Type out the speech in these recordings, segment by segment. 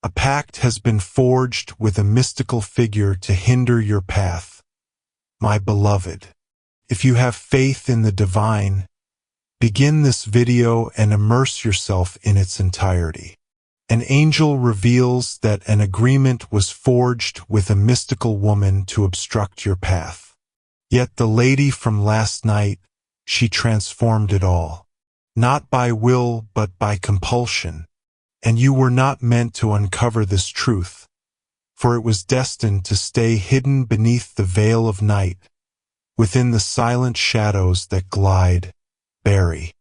A pact has been forged with a mystical figure to hinder your path. My beloved, if you have faith in the divine, begin this video and immerse yourself in its entirety. An angel reveals that an agreement was forged with a mystical woman to obstruct your path. Yet the lady from last night, she transformed it all. Not by will but by compulsion. And you were not meant to uncover this truth, for it was destined to stay hidden beneath the veil of night, within the silent shadows that glide, burying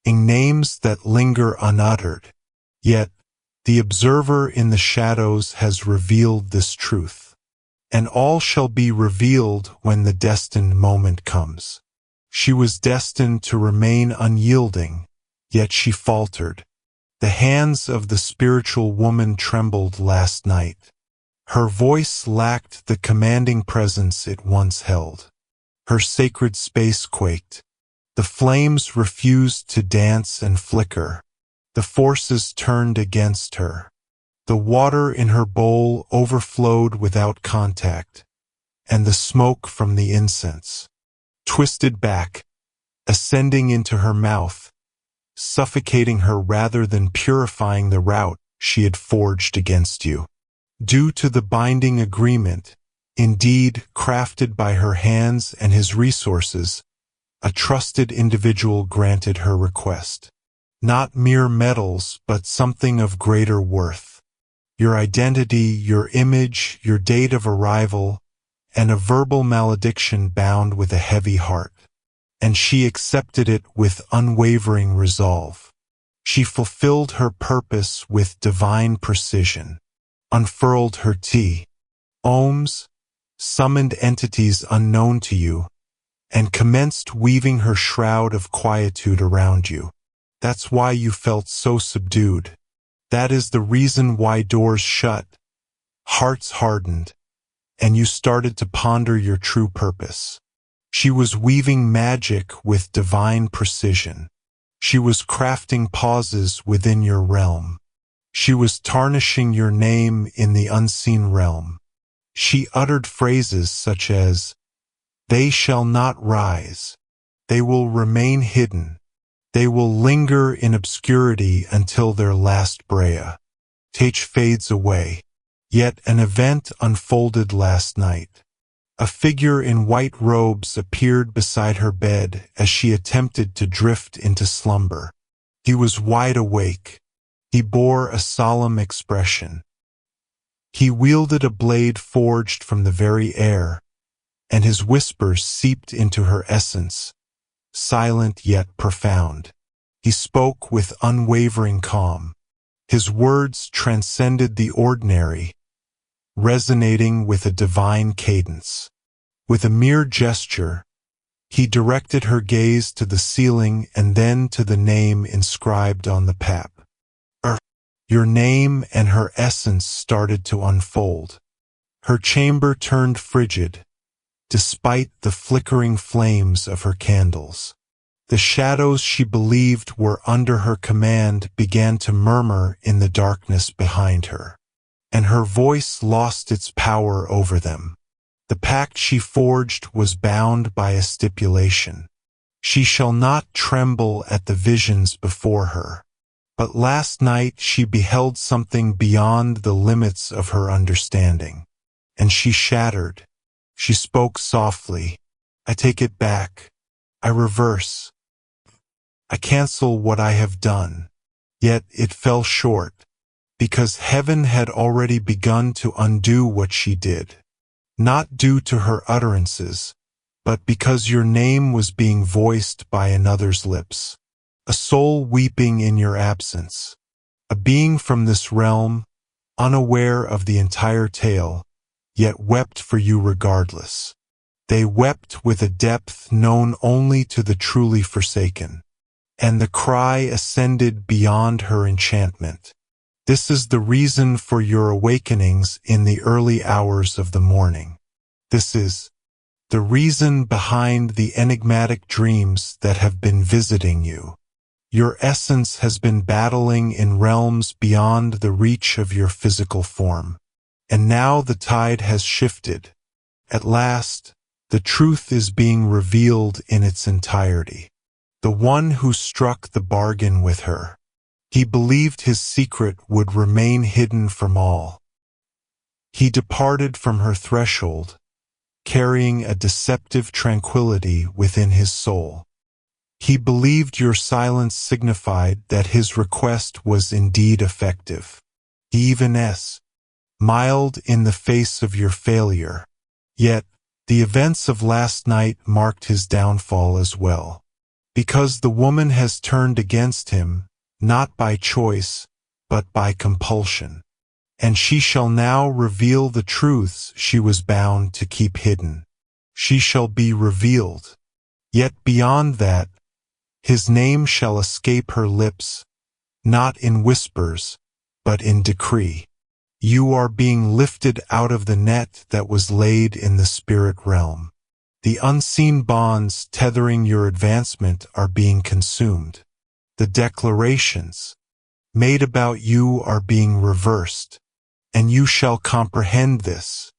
names that linger unuttered. Yet, the observer in the shadows has revealed this truth, and all shall be revealed when the destined moment comes. She was destined to remain unyielding, yet she faltered. The hands of the spiritual woman trembled last night. Her voice lacked the commanding presence it once held. Her sacred space quaked. The flames refused to dance and flicker. The forces turned against her. The water in her bowl overflowed without contact, and the smoke from the incense twisted back, ascending into her mouth, suffocating her rather than purifying the route she had forged against you. Due to the binding agreement, indeed crafted by her hands and his resources, a trusted individual granted her request. Not mere metals, but something of greater worth. Your identity, your image, your date of arrival, and a verbal malediction bound with a heavy heart. And she accepted it with unwavering resolve. She fulfilled her purpose with divine precision, unfurled her ohms, summoned entities unknown to you, and commenced weaving her shroud of quietude around you. That's why you felt so subdued. That is the reason why doors shut, hearts hardened, and you started to ponder your true purpose. She was weaving magic with divine precision. She was crafting pauses within your realm. She was tarnishing your name in the unseen realm. She uttered phrases such as, "They shall not rise. They will remain hidden. They will linger in obscurity until their last brea fades away." Yet an event unfolded last night. A figure in white robes appeared beside her bed as she attempted to drift into slumber. He was wide awake. He bore a solemn expression. He wielded a blade forged from the very air, and his whispers seeped into her essence, silent yet profound. He spoke with unwavering calm. His words transcended the ordinary, resonating with a divine cadence. With a mere gesture, he directed her gaze to the ceiling and then to the name inscribed on the pap. Your name, and her essence started to unfold. Her chamber turned frigid, despite the flickering flames of her candles. The shadows she believed were under her command began to murmur in the darkness behind her, and her voice lost its power over them. The pact she forged was bound by a stipulation. She shall not tremble at the visions before her. But last night she beheld something beyond the limits of her understanding, and she shattered. She spoke softly. "I take it back. I reverse. I cancel what I have done." Yet it fell short, because heaven had already begun to undo what she did. Not due to her utterances, but because your name was being voiced by another's lips. A soul weeping in your absence. A being from this realm, unaware of the entire tale, yet wept for you regardless. They wept with a depth known only to the truly forsaken. And the cry ascended beyond her enchantment. This is the reason for your awakenings in the early hours of the morning. This is the reason behind the enigmatic dreams that have been visiting you. Your essence has been battling in realms beyond the reach of your physical form. And now the tide has shifted. At last, the truth is being revealed in its entirety. The one who struck the bargain with her. He believed his secret would remain hidden from all. He departed from her threshold, carrying a deceptive tranquility within his soul. He believed your silence signified that his request was indeed effective. He even smiled in the face of your failure. Yet, the events of last night marked his downfall as well. Because the woman has turned against him, not by choice, but by compulsion. And she shall now reveal the truths she was bound to keep hidden. She shall be revealed. Yet beyond that, his name shall escape her lips, not in whispers, but in decree. You are being lifted out of the net that was laid in the spirit realm. The unseen bonds tethering your advancement are being consumed. The declarations made about you are being reversed, and you shall comprehend this.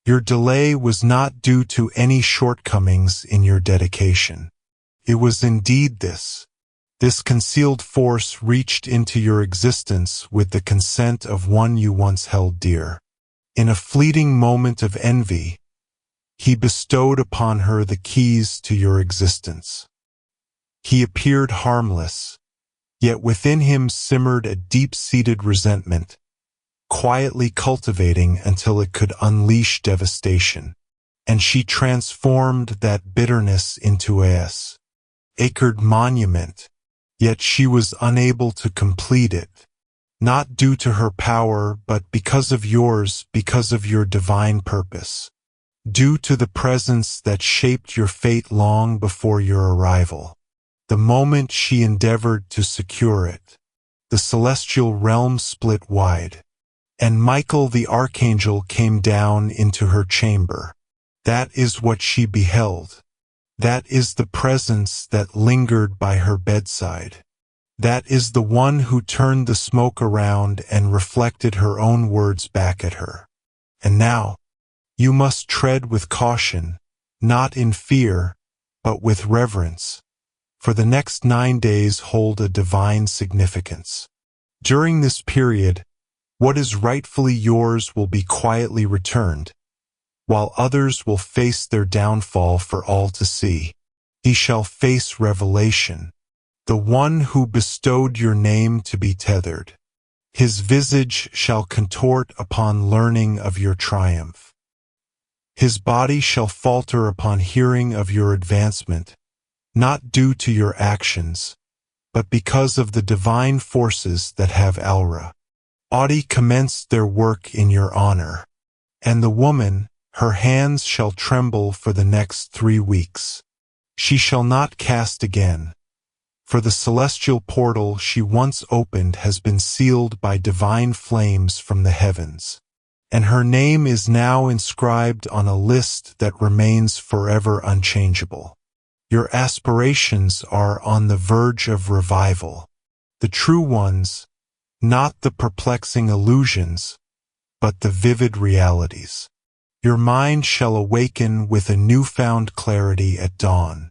Your delay was not due to any shortcomings in your dedication. It was indeed this. This concealed force reached into your existence with the consent of one you once held dear. In a fleeting moment of envy, he bestowed upon her the keys to your existence. He appeared harmless, yet within him simmered a deep-seated resentment, quietly cultivating until it could unleash devastation. And she transformed that bitterness into a acred monument. Yet she was unable to complete it, not due to her power, but because of yours, because of your divine purpose, due to the presence that shaped your fate long before your arrival. The moment she endeavored to secure it, the celestial realm split wide, and Michael the archangel came down into her chamber. That is what she beheld. That is the presence that lingered by her bedside. That is the one who turned the smoke around and reflected her own words back at her. And now, you must tread with caution, not in fear, but with reverence, for the next 9 days hold a divine significance. During this period, what is rightfully yours will be quietly returned, while others will face their downfall for all to see. He shall face revelation, the one who bestowed your name to be tethered. His visage shall contort upon learning of your triumph. His body shall falter upon hearing of your advancement, not due to your actions, but because of the divine forces that have already commenced their work in your honor. And the woman, her hands shall tremble for the next 3 weeks. She shall not cast again, for the celestial portal she once opened has been sealed by divine flames from the heavens, and her name is now inscribed on a list that remains forever unchangeable. Your aspirations are on the verge of revival, the true ones, not the perplexing illusions, but the vivid realities. Your mind shall awaken with a newfound clarity at dawn.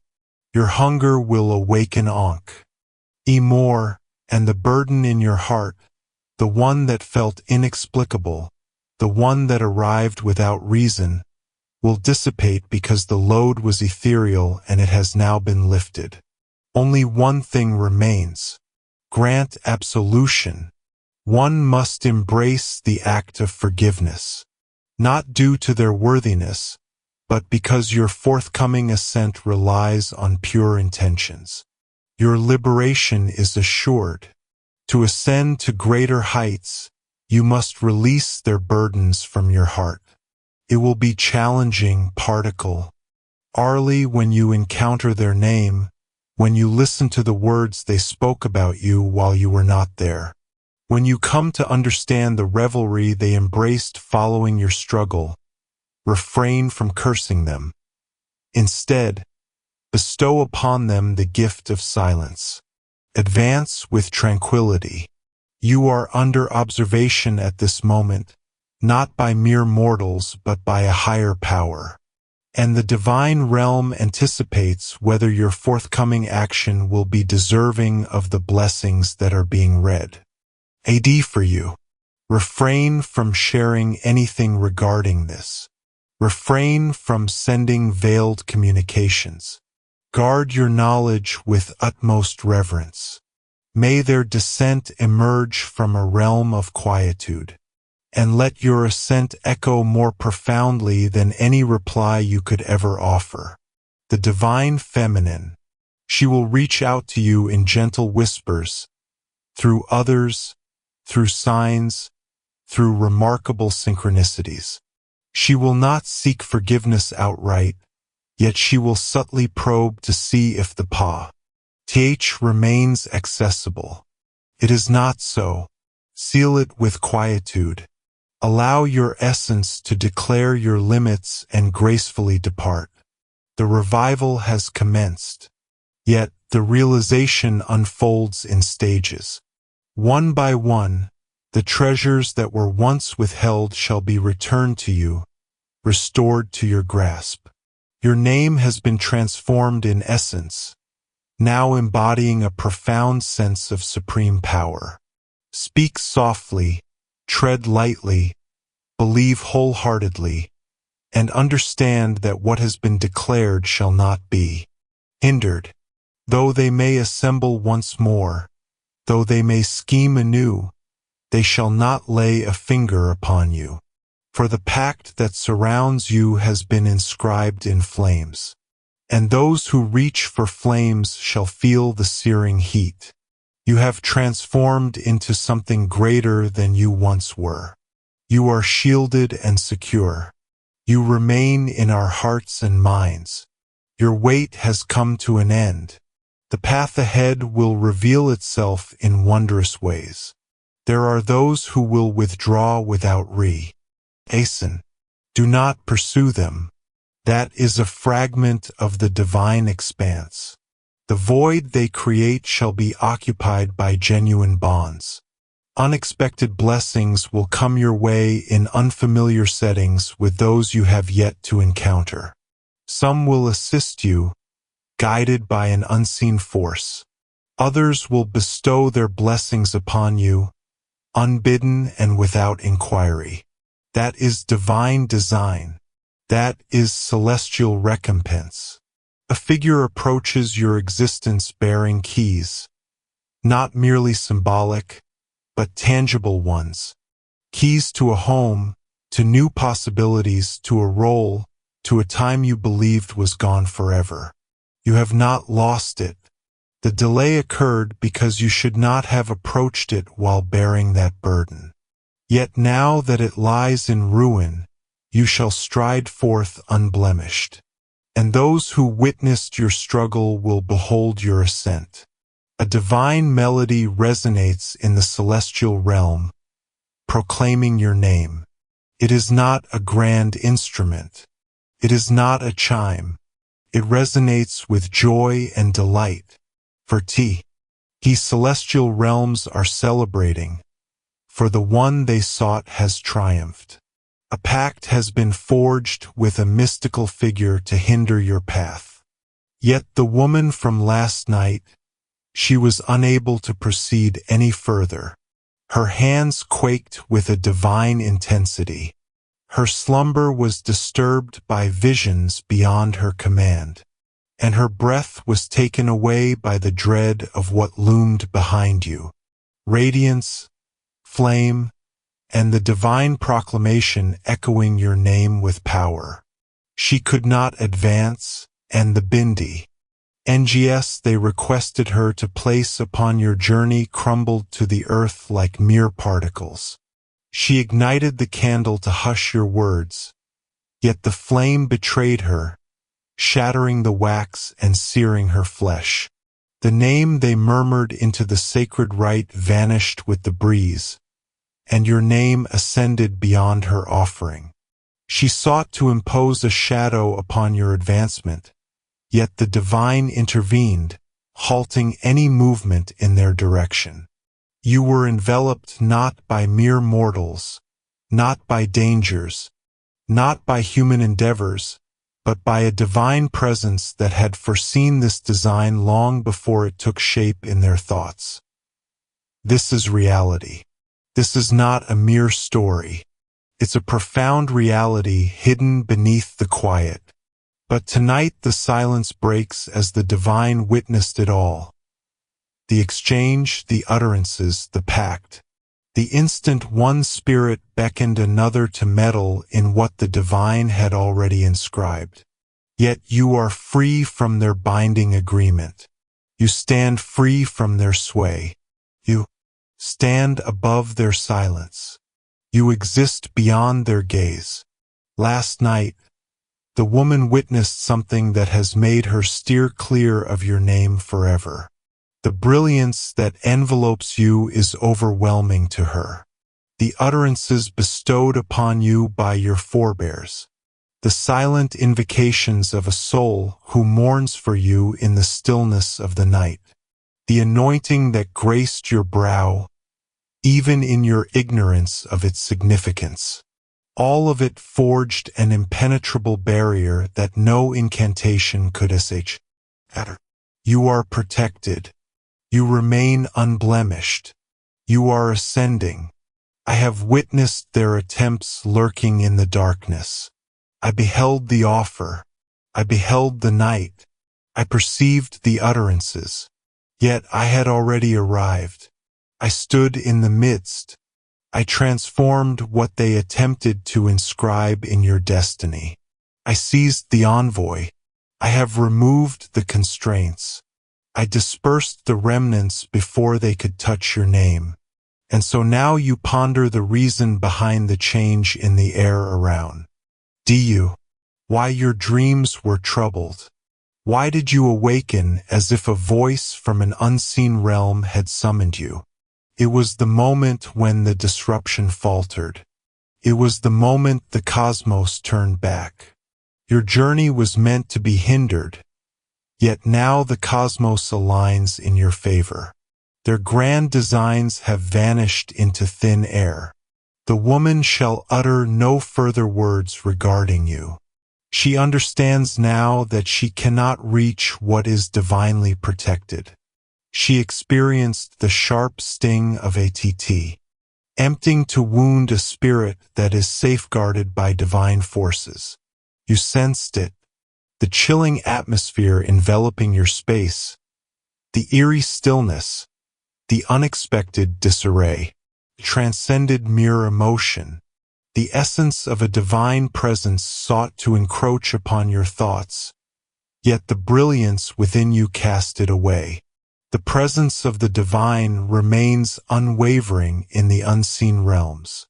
Your hunger will awaken more, and the burden in your heart, the one that felt inexplicable, the one that arrived without reason, will dissipate because the load was ethereal and it has now been lifted. Only one thing remains. Grant absolution. One must embrace the act of forgiveness. Not due to their worthiness, but because your forthcoming ascent relies on pure intentions. Your liberation is assured. To ascend to greater heights, you must release their burdens from your heart. It will be challenging, particularly when you encounter their name, when you listen to the words they spoke about you while you were not there. When you come to understand the revelry they embraced following your struggle, refrain from cursing them. Instead, bestow upon them the gift of silence. Advance with tranquility. You are under observation at this moment, not by mere mortals but by a higher power. And the divine realm anticipates whether your forthcoming action will be deserving of the blessings that are being read. AD for you. Refrain from sharing anything regarding this. Refrain from sending veiled communications. Guard your knowledge with utmost reverence. May their descent emerge from a realm of quietude, and let your assent echo more profoundly than any reply you could ever offer. The divine feminine, she will reach out to you in gentle whispers, through others, through signs, through remarkable synchronicities. She will not seek forgiveness outright, yet she will subtly probe to see if the th remains accessible. It is not so. Seal it with quietude. Allow your essence to declare your limits and gracefully depart. The revival has commenced, yet the realization unfolds in stages. One by one, the treasures that were once withheld shall be returned to you, restored to your grasp. Your name has been transformed in essence, now embodying a profound sense of supreme power. Speak softly, tread lightly, believe wholeheartedly, and understand that what has been declared shall not be hindered. Though they may assemble once more, though they may scheme anew, they shall not lay a finger upon you. For the pact that surrounds you has been inscribed in flames. And those who reach for flames shall feel the searing heat. You have transformed into something greater than you once were. You are shielded and secure. You remain in our hearts and minds. Your wait has come to an end. The path ahead will reveal itself in wondrous ways. There are those who will withdraw without hasten. Do not pursue them. That is a fragment of the divine expanse. The void they create shall be occupied by genuine bonds. Unexpected blessings will come your way in unfamiliar settings with those you have yet to encounter. Some will assist you, guided by an unseen force. Others will bestow their blessings upon you, unbidden and without inquiry. That is divine design. That is celestial recompense. A figure approaches your existence bearing keys, not merely symbolic, but tangible ones. Keys to a home, to new possibilities, to a role, to a time you believed was gone forever. You have not lost it. The delay occurred because you should not have approached it while bearing that burden. Yet now that it lies in ruin, you shall stride forth unblemished. And those who witnessed your struggle will behold your ascent. A divine melody resonates in the celestial realm, proclaiming your name. It is not a grand instrument. It is not a chime. It resonates with joy and delight. For celestial realms are celebrating, for the one they sought has triumphed. A pact has been forged with a mystical figure to hinder your path. Yet the woman from last night, she was unable to proceed any further. Her hands quaked with a divine intensity. Her slumber was disturbed by visions beyond her command, and her breath was taken away by the dread of what loomed behind you. Radiance, flame, and the divine proclamation echoing your name with power. She could not advance, and the bindi, NGS they requested her to place upon your journey crumbled to the earth like mere particles. She ignited the candle to hush your words, yet the flame betrayed her, shattering the wax and searing her flesh. The name they murmured into the sacred rite vanished with the breeze, and your name ascended beyond her offering. She sought to impose a shadow upon your advancement, yet the divine intervened, halting any movement in their direction. You were enveloped not by mere mortals, not by dangers, not by human endeavors, but by a divine presence that had foreseen this design long before it took shape in their thoughts. This is reality. This is not a mere story. It's a profound reality hidden beneath the quiet. But tonight the silence breaks as the divine witnessed it all. The exchange, the utterances, the pact. The instant one spirit beckoned another to meddle in what the divine had already inscribed. Yet you are free from their binding agreement. You stand free from their sway. You stand above their silence. You exist beyond their gaze. Last night, the woman witnessed something that has made her steer clear of your name forever. The brilliance that envelopes you is overwhelming to her. The utterances bestowed upon you by your forebears. The silent invocations of a soul who mourns for you in the stillness of the night. The anointing that graced your brow, even in your ignorance of its significance. All of it forged an impenetrable barrier that no incantation could assuage. You are protected. You remain unblemished. You are ascending. I have witnessed their attempts lurking in the darkness. I beheld the offer. I beheld the night. I perceived the utterances. Yet I had already arrived. I stood in the midst. I transformed what they attempted to inscribe in your destiny. I seized the envoy. I have removed the constraints. I dispersed the remnants before they could touch your name. And so now you ponder the reason behind the change in the air around. Do you? Why your dreams were troubled? Why did you awaken as if a voice from an unseen realm had summoned you? It was the moment when the disruption faltered. It was the moment the cosmos turned back. Your journey was meant to be hindered. Yet now the cosmos aligns in your favor. Their grand designs have vanished into thin air. The woman shall utter no further words regarding you. She understands now that she cannot reach what is divinely protected. She experienced the sharp sting of ATT, emptying to wound a spirit that is safeguarded by divine forces. You sensed it. The chilling atmosphere enveloping your space, the eerie stillness, the unexpected disarray, transcended mere emotion. The essence of a divine presence sought to encroach upon your thoughts, yet the brilliance within you cast it away. The presence of the divine remains unwavering in the unseen realms.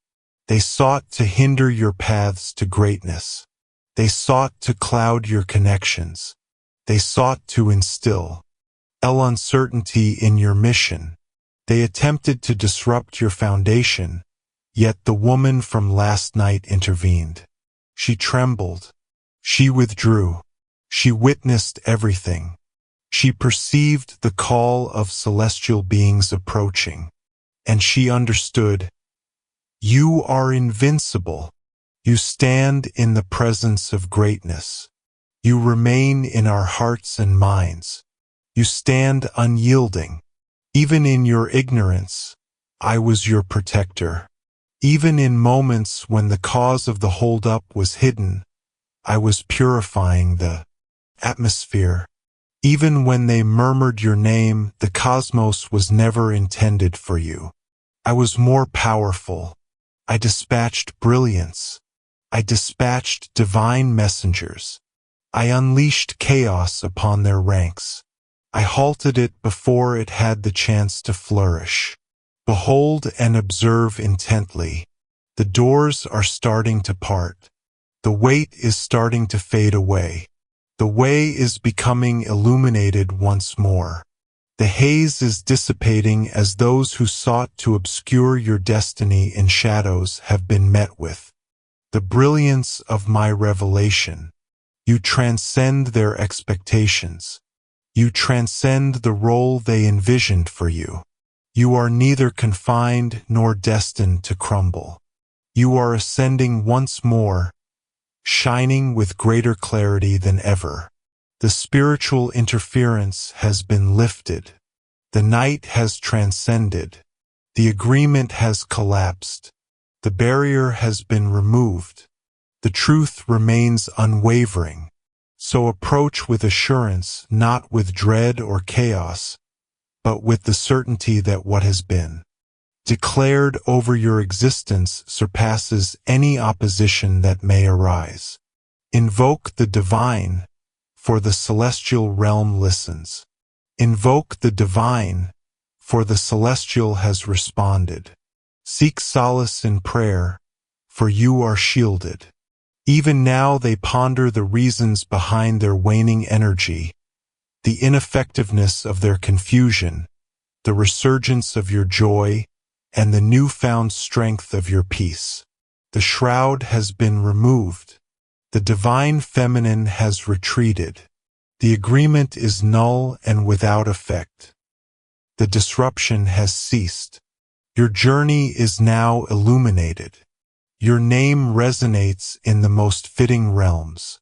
They sought to hinder your paths to greatness. They sought to cloud your connections. They sought to instill uncertainty in your mission. They attempted to disrupt your foundation, yet the woman from last night intervened. She trembled. She withdrew. She witnessed everything. She perceived the call of celestial beings approaching, and she understood. You are invincible. You stand in the presence of greatness. You remain in our hearts and minds. You stand unyielding. Even in your ignorance, I was your protector. Even in moments when the cause of the holdup was hidden, I was purifying the atmosphere. Even when they murmured your name, the cosmos was never intended for you. I was more powerful. I dispatched brilliance. I dispatched divine messengers. I unleashed chaos upon their ranks. I halted it before it had the chance to flourish. Behold and observe intently. The doors are starting to part. The weight is starting to fade away. The way is becoming illuminated once more. The haze is dissipating as those who sought to obscure your destiny in shadows have been met with the brilliance of my revelation. You transcend their expectations. You transcend the role they envisioned for you. You are neither confined nor destined to crumble. You are ascending once more, shining with greater clarity than ever. The spiritual interference has been lifted. The night has transcended. The agreement has collapsed. The barrier has been removed. The truth remains unwavering. So approach with assurance, not with dread or chaos, but with the certainty that what has been declared over your existence surpasses any opposition that may arise. Invoke the divine, for the celestial realm listens. Invoke the divine, for the celestial has responded. Seek solace in prayer, for you are shielded. Even now they ponder the reasons behind their waning energy, the ineffectiveness of their confusion, the resurgence of your joy, and the newfound strength of your peace. The shroud has been removed. The divine feminine has retreated. The agreement is null and without effect. The disruption has ceased. Your journey is now illuminated. Your name resonates in the most fitting realms.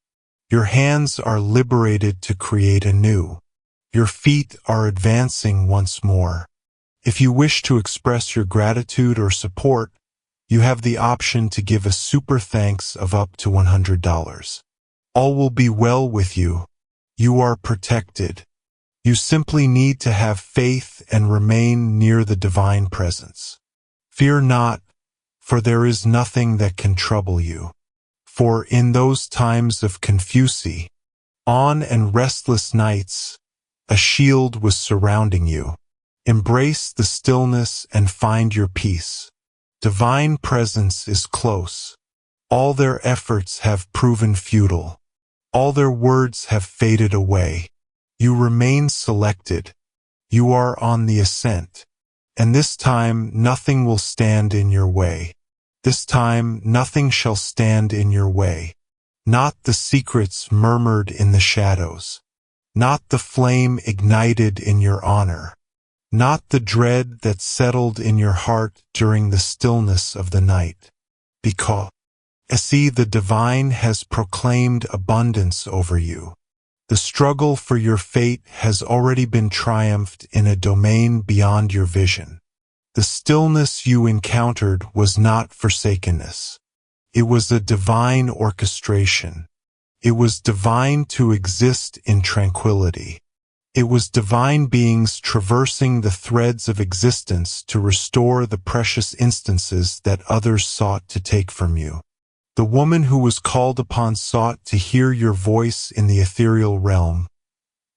Your hands are liberated to create anew. Your feet are advancing once more. If you wish to express your gratitude or support, you have the option to give a super thanks of up to $100. All will be well with you. You are protected. You simply need to have faith and remain near the divine presence. Fear not, for there is nothing that can trouble you. For in those times of confusion, on and restless nights, a shield was surrounding you. Embrace the stillness and find your peace. Divine presence is close. All their efforts have proven futile. All their words have faded away. You remain selected. You are on the ascent. And this time nothing will stand in your way. This time nothing shall stand in your way. Not the secrets murmured in the shadows. Not the flame ignited in your honor. Not the dread that settled in your heart during the stillness of the night. Because, see, the divine has proclaimed abundance over you. The struggle for your fate has already been triumphed in a domain beyond your vision. The stillness you encountered was not forsakenness. It was a divine orchestration. It was divine to exist in tranquility. It was divine beings traversing the threads of existence to restore the precious instances that others sought to take from you. The woman who was called upon sought to hear your voice in the ethereal realm,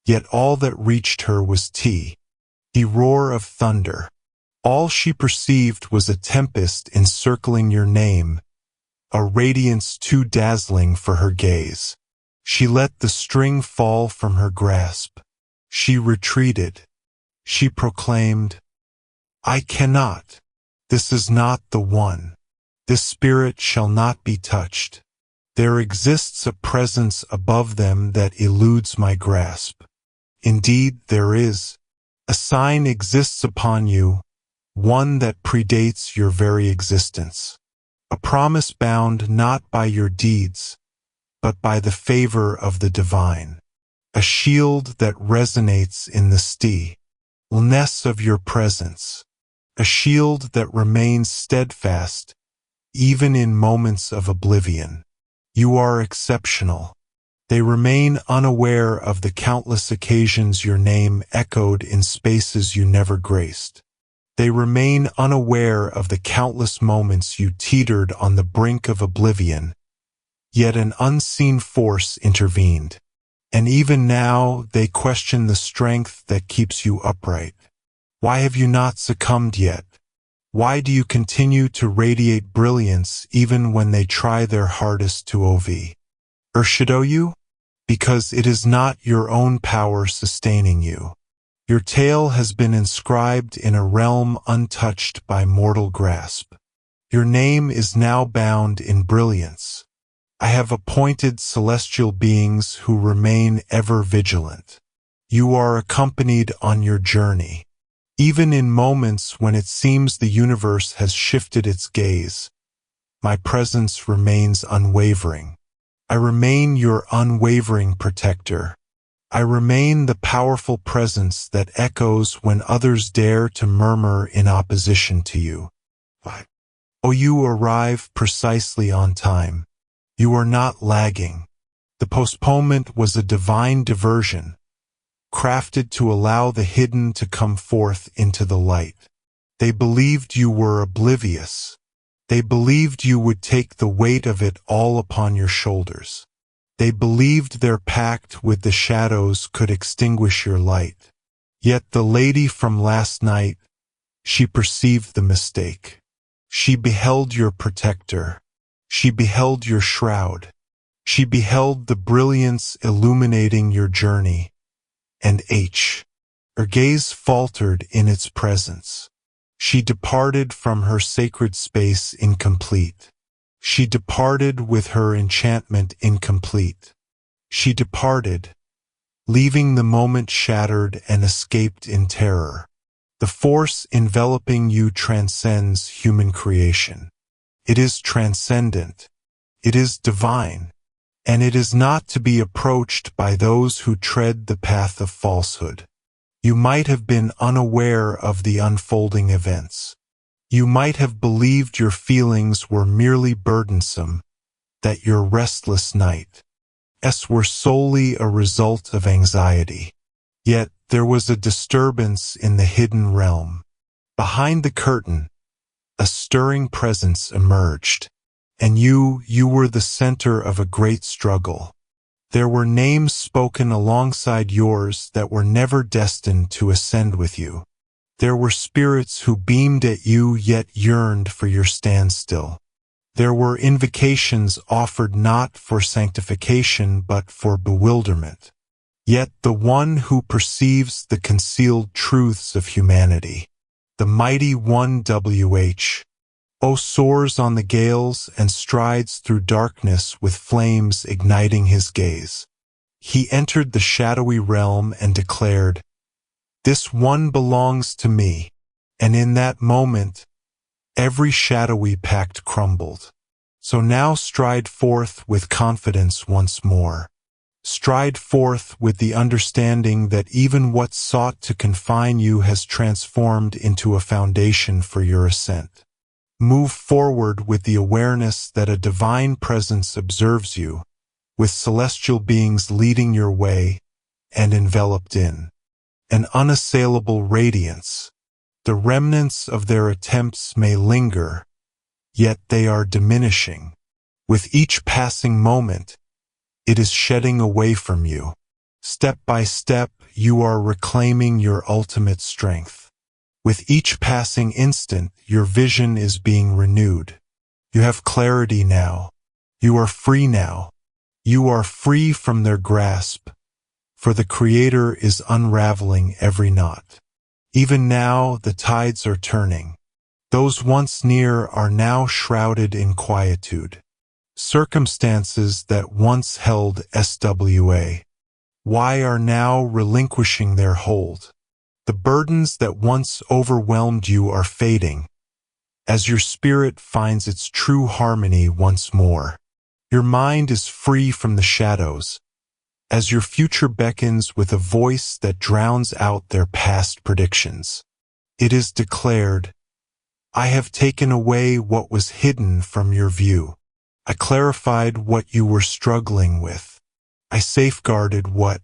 yet all that reached her was the roar of thunder. All she perceived was a tempest encircling your name, a radiance too dazzling for her gaze. She let the string fall from her grasp. She retreated. She proclaimed, I cannot. This is not the one. This spirit shall not be touched. There exists a presence above them that eludes my grasp. Indeed, there is. A sign exists upon you, one that predates your very existence. A promise bound not by your deeds, but by the favor of the divine. A shield that resonates in the stillness of your presence. A shield that remains steadfast, even in moments of oblivion. You are exceptional. They remain unaware of the countless occasions your name echoed in spaces you never graced. They remain unaware of the countless moments you teetered on the brink of oblivion, yet an unseen force intervened. And even now they question the strength that keeps you upright. Why have you not succumbed yet? Why do you continue to radiate brilliance even when they try their hardest to overshadow you? Because it is not your own power sustaining you. Your tale has been inscribed in a realm untouched by mortal grasp. Your name is now bound in brilliance. I have appointed celestial beings who remain ever vigilant. You are accompanied on your journey. Even in moments when it seems the universe has shifted its gaze, my presence remains unwavering. I remain your unwavering protector. I remain the powerful presence that echoes when others dare to murmur in opposition to you. Oh, you arrive precisely on time. You are not lagging. The postponement was a divine diversion, crafted to allow the hidden to come forth into the light. They believed you were oblivious. They believed you would take the weight of it all upon your shoulders. They believed their pact with the shadows could extinguish your light. Yet the lady from last night, she perceived the mistake. She beheld your protector. She beheld your shroud. She beheld the brilliance illuminating your journey. And her gaze faltered in its presence. She departed from her sacred space incomplete. She departed with her enchantment incomplete. She departed, leaving the moment shattered and escaped in terror. The force enveloping you transcends human creation. It is transcendent. It is divine. And it is not to be approached by those who tread the path of falsehood. You might have been unaware of the unfolding events. You might have believed your feelings were merely burdensome, that your restless nights were solely a result of anxiety. Yet there was a disturbance in the hidden realm. Behind the curtain, a stirring presence emerged, and you were the center of a great struggle. There were names spoken alongside yours that were never destined to ascend with you. There were spirits who beamed at you yet yearned for your standstill. There were invocations offered not for sanctification but for bewilderment. Yet the one who perceives the concealed truths of humanity, the mighty one soars on the gales and strides through darkness with flames igniting his gaze. He entered the shadowy realm and declared, "This one belongs to me," and in that moment, every shadowy pact crumbled. So now stride forth with confidence once more. Stride forth with the understanding that even what sought to confine you has transformed into a foundation for your ascent. Move forward with the awareness that a divine presence observes you, with celestial beings leading your way and enveloped in an unassailable radiance. The remnants of their attempts may linger, yet they are diminishing. With each passing moment, it is shedding away from you. Step by step, you are reclaiming your ultimate strength. With each passing instant, your vision is being renewed. You have clarity now. You are free now. You are free from their grasp, for the Creator is unraveling every knot. Even now, the tides are turning. Those once near are now shrouded in quietude. Circumstances that once held SWA are now relinquishing their hold. The burdens that once overwhelmed you are fading, as your spirit finds its true harmony once more. Your mind is free from the shadows, as your future beckons with a voice that drowns out their past predictions. It is declared, "I have taken away what was hidden from your view. I clarified what you were struggling with. I safeguarded what